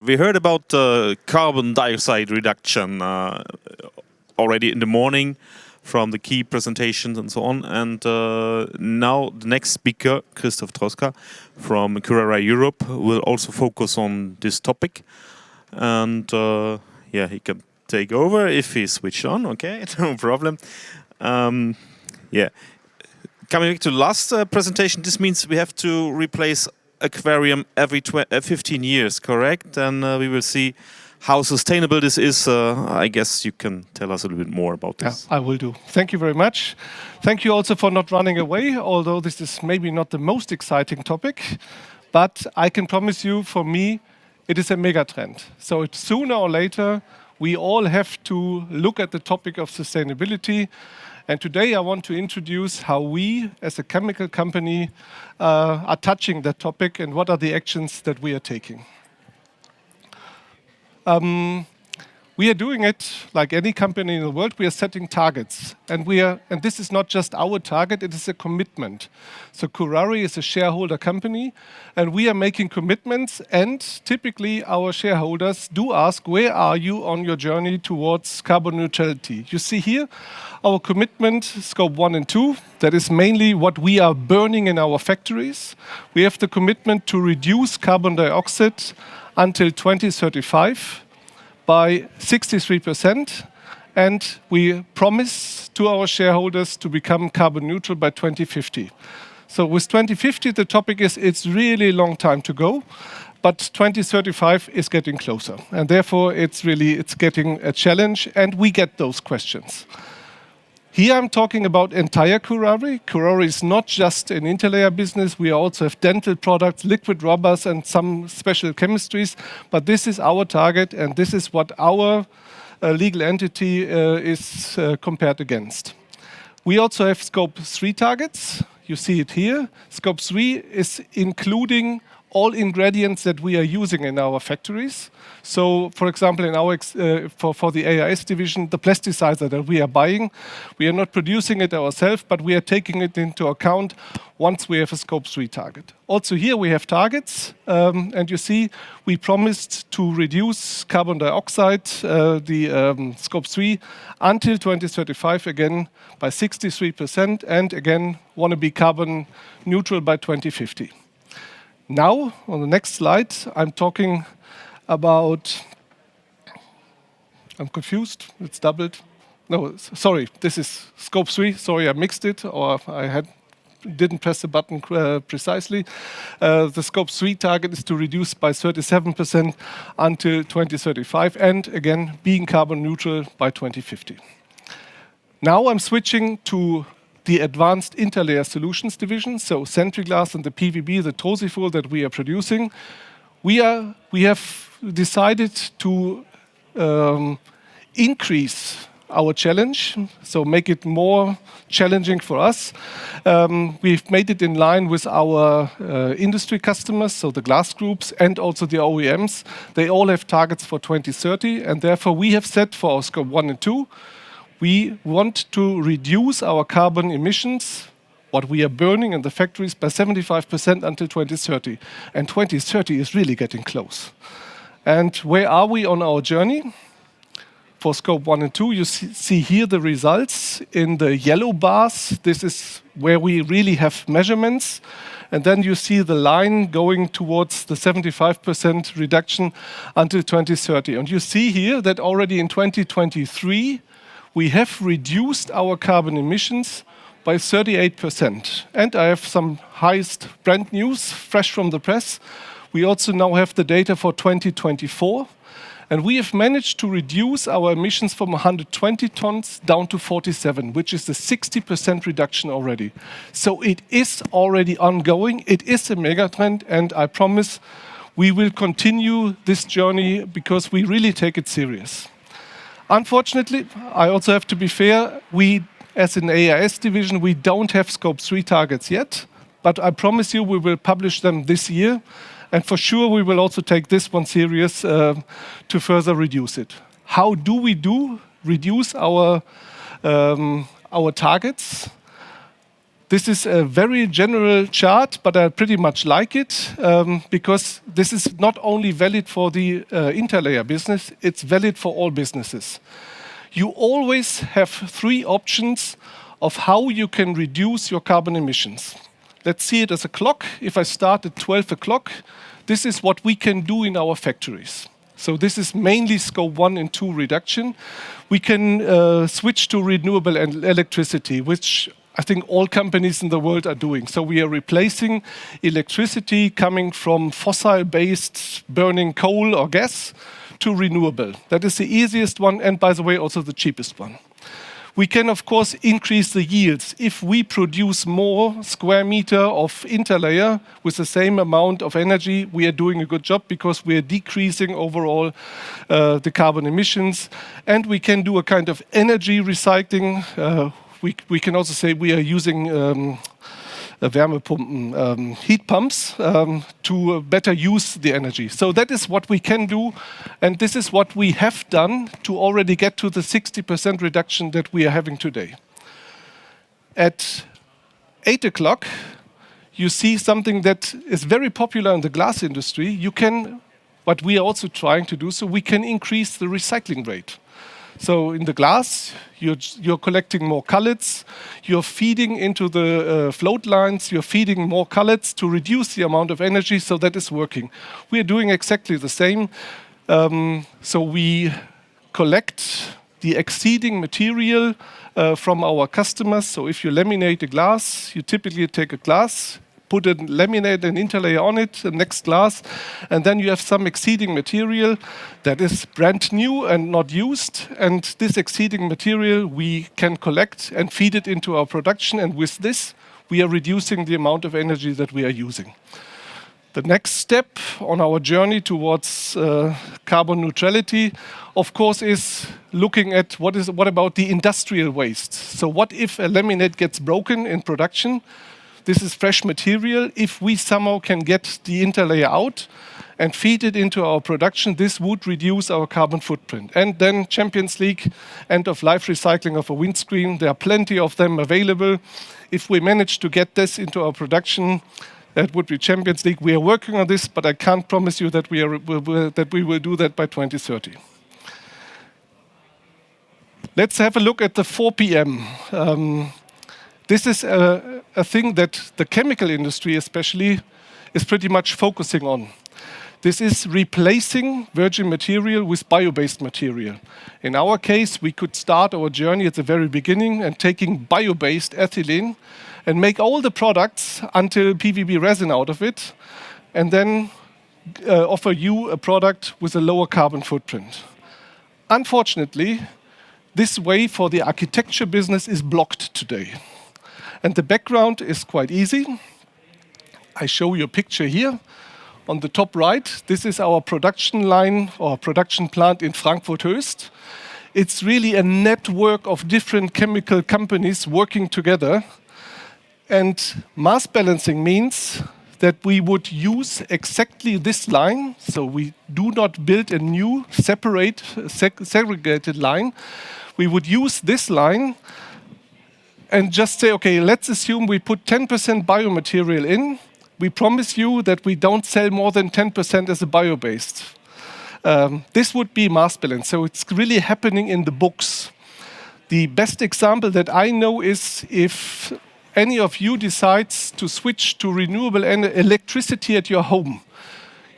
We heard about carbon dioxide reduction already in the morning from the key presentations and so on. And now the next speaker, Christoph Troska from Curare Europe, will also focus on this topic. And yeah, he can take over if he switched on. Okay, no problem. Yeah, coming back to the last presentation, this means we have to replace aquarium every 15 years, correct? And we will see how sustainable this is. I guess you can tell us a little bit more about this. Yeah, I will do. Thank you very much. Thank you also for not running away, although this is maybe not the most exciting topic. But I can promise you, for me, it is a mega trend. So sooner or later, we all have to look at the topic of sustainability. And today I want to introduce how we, as a chemical company, are touching that topic and what are the actions that we are taking. We are doing it like any company in the world. We are setting targets, and this is not just our target; it is a commitment. So Curare is a shareholder company, and we are making commitments. And typically, our shareholders do ask, "Where are you on your journey towards carbon neutrality?" You see here our commitment, scope 1 and 2. That is mainly what we are burning in our factories. We have the commitment to reduce carbon dioxide until 2035. By 63%, and we promise to our shareholders to become carbon neutral by 2050. So with 2050, the topic is it's really a long time to go, but 2035 is getting closer, and therefore it's getting a challenge, and we get those questions. Here I'm talking about entire Curare. Curare is not just an interlayer business. We also have dental products, liquid rubbers, and some special chemistries. But this is our target, and this is what our legal entity is compared against. We also have scope 3 targets. You see it here. Scope 3 is including all ingredients that we are using in our factories. So, for example, in our for the AIS division, the plasticizer that we are buying, we are not producing it ourselves, but we are taking it into account once we have a scope 3 target. Also here we have targets, and you see we promised to reduce carbon dioxide, the scope 3, until 2035 again by 63%, and again want to be carbon neutral by 2050. Now, on the next slide, I'm talking about, I'm confused, it's doubled. No, sorry, this is scope 3. Sorry, I mixed it, or I didn't press the button precisely. The scope 3 target is to reduce by 37% until 2035, and again, being carbon neutral by 2050. Now I'm switching to the advanced interlayer solutions division, so Sentry Glass and the PVB, the Tosifol that we are producing. We have decided to increase our challenge, so make it more challenging for us. We've made it in line with our industry customers, so the glass groups and also the OEMs. They all have targets for 2030, and therefore we have set for our scope 1 and 2, we want to reduce our carbon emissions, what we are burning in the factories, by 75% until 2030. And 2030 is really getting close. And where are we on our journey? For scope 1 and 2, you see here the results in the yellow bars. This is where we really have measurements. And then you see the line going towards the 75% reduction until 2030. And you see here that already in 2023, we have reduced our carbon emissions by 38%. And I have some highest brand news, fresh from the press. We also now have the data for 2024. And we have managed to reduce our emissions from 120 tons down to 47, which is a 60% reduction already. So it is already ongoing. It is a mega trend, and I promise we will continue this journey because we really take it serious. Unfortunately, I also have to be fair, we, as an AIS division, we don't have scope 3 targets yet, but I promise you we will publish them this year, and for sure we will also take this one serious to further reduce it. How do we reduce our targets? This is a very general chart, but I pretty much like it because this is not only valid for the interlayer business, it's valid for all businesses. You always have 3 options of how you can reduce your carbon emissions. Let's see it as a clock. If I start at 12 o'clock, this is what we can do in our factories. So this is mainly scope 1 and 2 reduction. We can switch to renewable electricity, which I think all companies in the world are doing. So we are replacing electricity coming from fossil-based burning coal or gas to renewable. That is the easiest one, and by the way, also the cheapest one. We can, of course, increase the yields. If we produce more square meter of interlayer with the same amount of energy, we are doing a good job because we are decreasing overall the carbon emissions. And we can do a kind of energy recycling. We can also say we are using Wärmepumpen, heat pumps to better use the energy. So that is what we can do, and this is what we have done to already get to the 60% reduction that we are having today. At 8 o'clock, you see something that is very popular in the glass industry. You can, what we are also trying to do, so we can increase the recycling rate. So in the glass, you're collecting more cullets, you're feeding into the float lines, you're feeding more cullets to reduce the amount of energy, so that is working. We are doing exactly the same. So we collect the exceeding material from our customers. So if you laminate a glass, you typically take a glass, put a laminate and interlayer on it, the next glass, and then you have some exceeding material that is brand new and not used. And this exceeding material we can collect and feed it into our production, and with this we are reducing the amount of energy that we are using. The next step on our journey towards carbon neutrality, of course, is looking at what about the industrial waste. So what if a laminate gets broken in production? This is fresh material. If we somehow can get the interlayer out and feed it into our production, this would reduce our carbon footprint. And then Champions League, end-of-life recycling of a windscreen. There are plenty of them available. If we manage to get this into our production, that would be Champions League. We are working on this, but I can't promise you that we will do that by 2030. Let's have a look at the 4 p.m. This is a thing that the chemical industry especially is pretty much focusing on. This is replacing virgin material with bio-based material. In our case, we could start our journey at the very beginning and taking bio-based ethylene and make all the products until PVB resin out of it, and then offer you a product with a lower carbon footprint. Unfortunately, this way for the architecture business is blocked today. And the background is quite easy. I show you a picture here. On the top right, this is our production line or production plant in Frankfurt-Höchst. It's really a network of different chemical companies working together. And mass balancing means that we would use exactly this line. So we do not build a new segregated line. We would use this line and just say, okay, let's assume we put 10% biomaterial in. We promise you that we don't sell more than 10% as a bio-based. This would be mass balance. So it's really happening in the books. The best example that I know is if any of you decides to switch to renewable electricity at your home,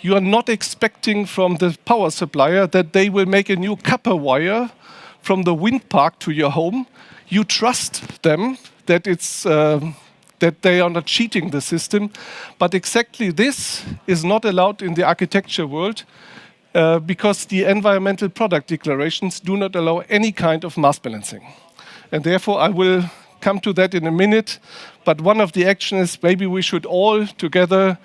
you are not expecting from the power supplier that they will make a new copper wire from the wind park to your home. You trust them that that they are not cheating the system, but exactly this is not allowed in the architecture world because the environmental product declarations do not allow any kind of mass balancing. And therefore, I will come to that in a minute, but one of the actions is maybe we should all together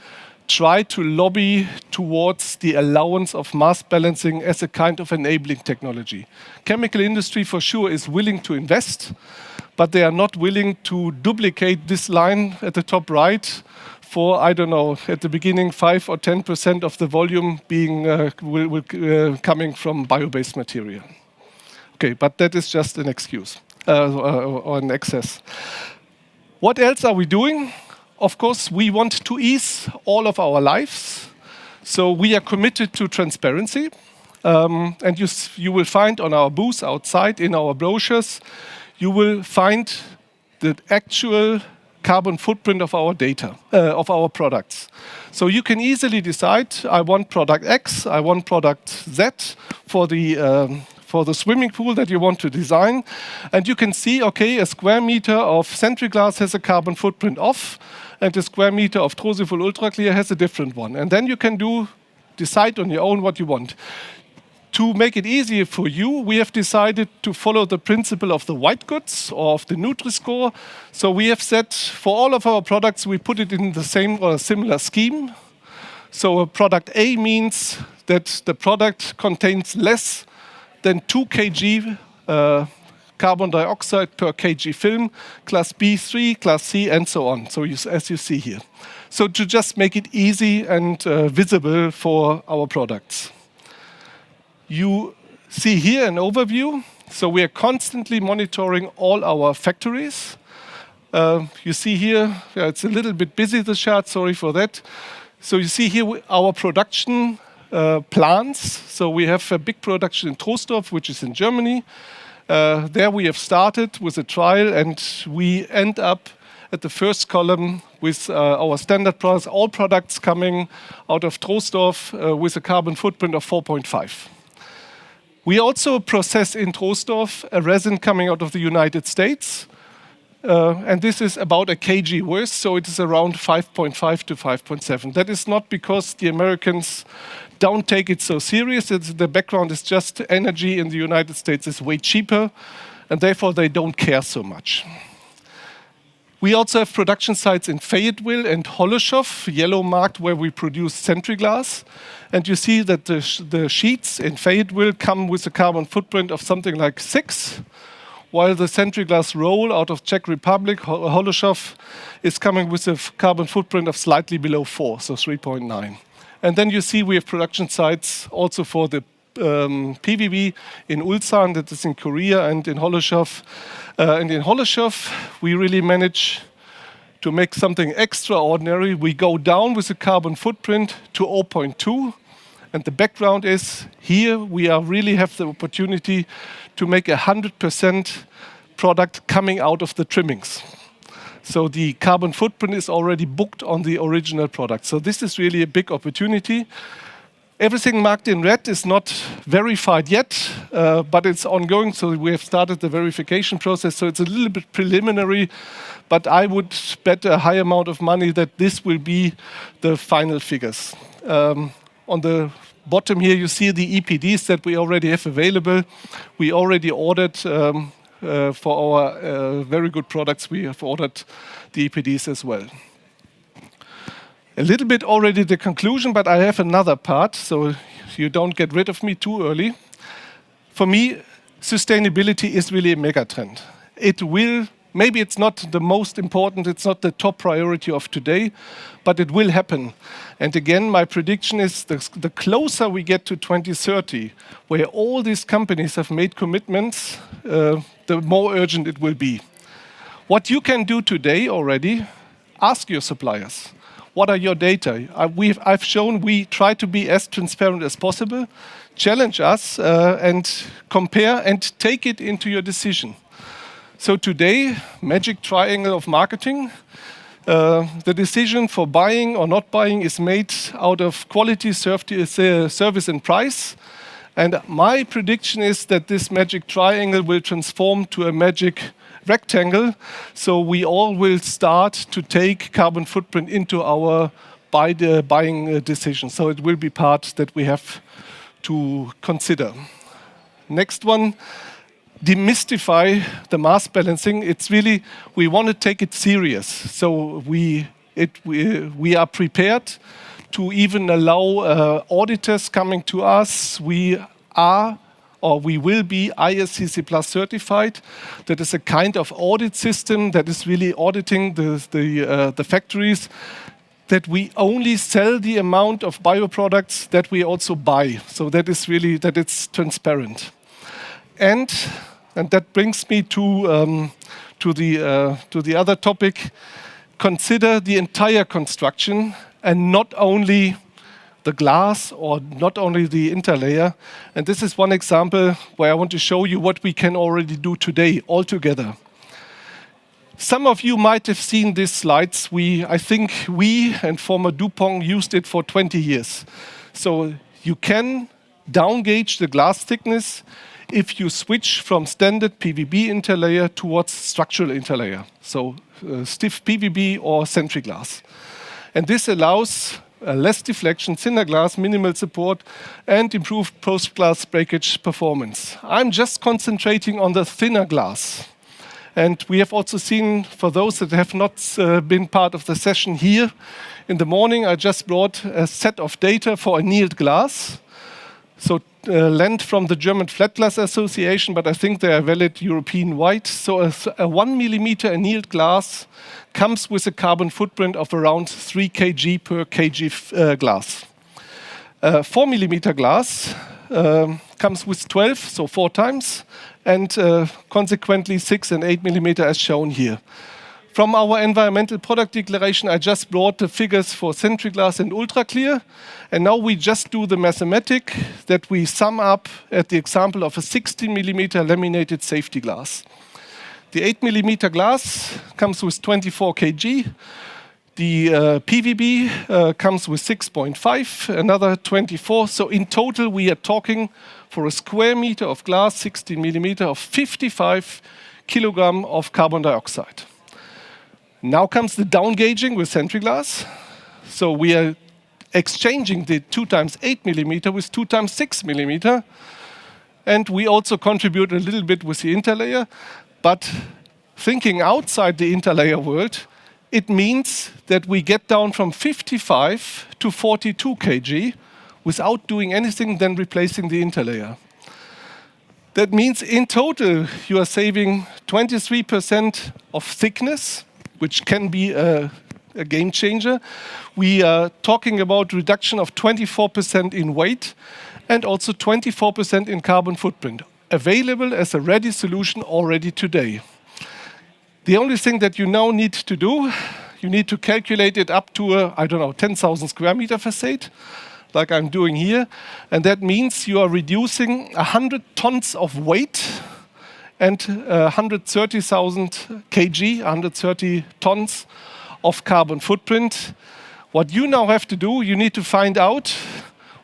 try to lobby towards the allowance of mass balancing as a kind of enabling technology. Chemical industry for sure is willing to invest, but they are not willing to duplicate this line at the top right for, I don't know, at the beginning 5 or 10% of the volume being coming from bio-based material. Okay, but that is just an excuse or an excess. What else are we doing? Of course, we want to ease all of our lives. So we are committed to transparency. And you will find on our booth outside in our brochures, you will find the actual carbon footprint of our data, of our products. So you can easily decide, I want product X, I want product Z for the swimming pool that you want to design. And you can see, okay, a square meter of Sentry glass has a carbon footprint of, and a square meter of Trosiful Ultra Clear has a different one. And then you can decide on your own what you want. To make it easier for you, we have decided to follow the principle of the white goods or of the Nutri-Score. So we have said for all of our products, we put it in the same or similar scheme. So a product A means that the product contains less than 2 kg carbon dioxide per kg film, class B 3, class C, and so on. So as you see here. So to just make it easy and visible for our products. You see here an overview. So we are constantly monitoring all our factories. You see here, it's a little bit busy, the chart, sorry for that. So you see here our production plants. So we have a big production in Troisdorf, which is in Germany. There we have started with a trial, and we end up at the first column with our standard products, all products coming out of Troisdorf with a carbon footprint of 4.5. We also process in Troisdorf a resin coming out of the United States. And this is about a kg worth, so it is around 5.5 to 5.7. That is not because the Americans don't take it so serious. The background is just energy in the United States is way cheaper, and therefore they don't care so much. We also have production sites in Fayetteville and Holoshoff, yellow marked, where we produce Sentry glass. And you see that the sheets in Fayetteville come with a carbon footprint of something like 6, while the Sentry glass roll out of Czech Republic, Holoshoff, is coming with a carbon footprint of slightly below 4, so 3.9. And then you see we have production sites also for the PVB in Ulsan, that is in Korea, and in Holoshoff. And in Holoshoff, we really manage to make something extraordinary. We go down with the carbon footprint to 0.2. And the background is here we really have the opportunity to make 100% product coming out of the trimmings. So the carbon footprint is already booked on the original product. So this is really a big opportunity. Everything marked in red is not verified yet, but it's ongoing. So we have started the verification process. So it's a little bit preliminary, but I would bet a high amount of money that this will be the final figures. On the bottom here, you see the EPDs that we already have available. We already ordered for our very good products. We have ordered the EPDs as well. A little bit already the conclusion, but I have another part, so you don't get rid of me too early. For me, sustainability is really a mega trend. It will, maybe it's not the most important, it's not the top priority of today, but it will happen. And again, my prediction is the closer we get to 2030, where all these companies have made commitments, the more urgent it will be. What you can do today already, ask your suppliers. What are your data? I've shown we try to be as transparent as possible. Challenge us and compare and take it into your decision. So today, magic triangle of marketing. The decision for buying or not buying is made out of quality, service, and price. And my prediction is that this magic triangle will transform to a magic rectangle, so we all will start to take carbon footprint into our buying decision. So it will be part that we have to consider. Next one, demystify the mass balancing. It's really, we want to take it serious. So we are prepared to even allow auditors coming to us. We are or we will be ISCC Plus certified. That is a kind of audit system that is really auditing the factories, that we only sell the amount of bioproducts that we also buy. So that is really, that it's transparent. And that brings me to to the other topic, consider the entire construction and not only the glass or not only the interlayer. And this is one example where I want to show you what we can already do today all together. Some of you might have seen these slides. I think we and former DuPont used it for 20 years. So you can down-gauge the glass thickness if you switch from standard PVB interlayer towards structural interlayer, so stiff PVB or sentry glass. And this allows less deflection, thinner glass, minimal support, and improved post-glass breakage performance. I'm just concentrating on the thinner glass. And we have also seen, for those that have not been part of the session here, in the morning I just brought a set of data for annealed glass. So lent from the German Flat Glass Association, but I think they are valid European-wide. So a 1 millimeter annealed glass comes with a carbon footprint of around 3 kg per kg glass. 4 millimeter glass comes with 12, so 4 times, and consequently 6 and 8 millimeter as shown here. From our environmental product declaration, I just brought the figures for sentry glass and ultra clear. And now we just do the mathematic that we sum up at the example of a 16 millimeter laminated safety glass. The 8 millimeter glass comes with 24 kg. The PVB comes with 6.5, another 24. So in total, we are talking for a square meter of glass, 16 millimeter, of 55 kilogram of carbon dioxide. Now comes the down gauging with sentry glass. So we are exchanging the 2 times 8 millimeter with 2 times 6 millimeter. And we also contribute a little bit with the interlayer. But thinking outside the interlayer world, it means that we get down from 55 to 42 kg without doing anything than replacing the interlayer. That means in total you are saving 23% of thickness, which can be a game changer. We are talking about reduction of 24% in weight and also 24% in carbon footprint, available as a ready solution already today. The only thing that you now need to do, you need to calculate it up to, 10,000 square meter facade, like I'm doing here. And that means you are reducing 100 tons of weight and 130,000 kg, 130 tons of carbon footprint. What you now have to do, you need to find out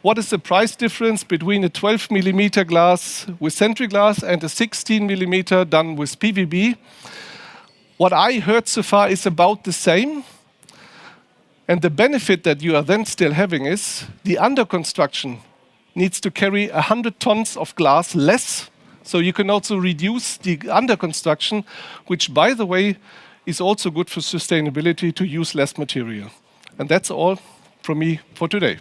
what is the price difference between a 12 millimeter glass with sentry glass and a 16 millimeter done with PVB. What I heard so far is about the same. And the benefit that you are then still having is the under construction needs to carry 100 tons of glass less. So you can also reduce the under construction, which, by the way, is also good for sustainability to use less material. And that's all from me for today.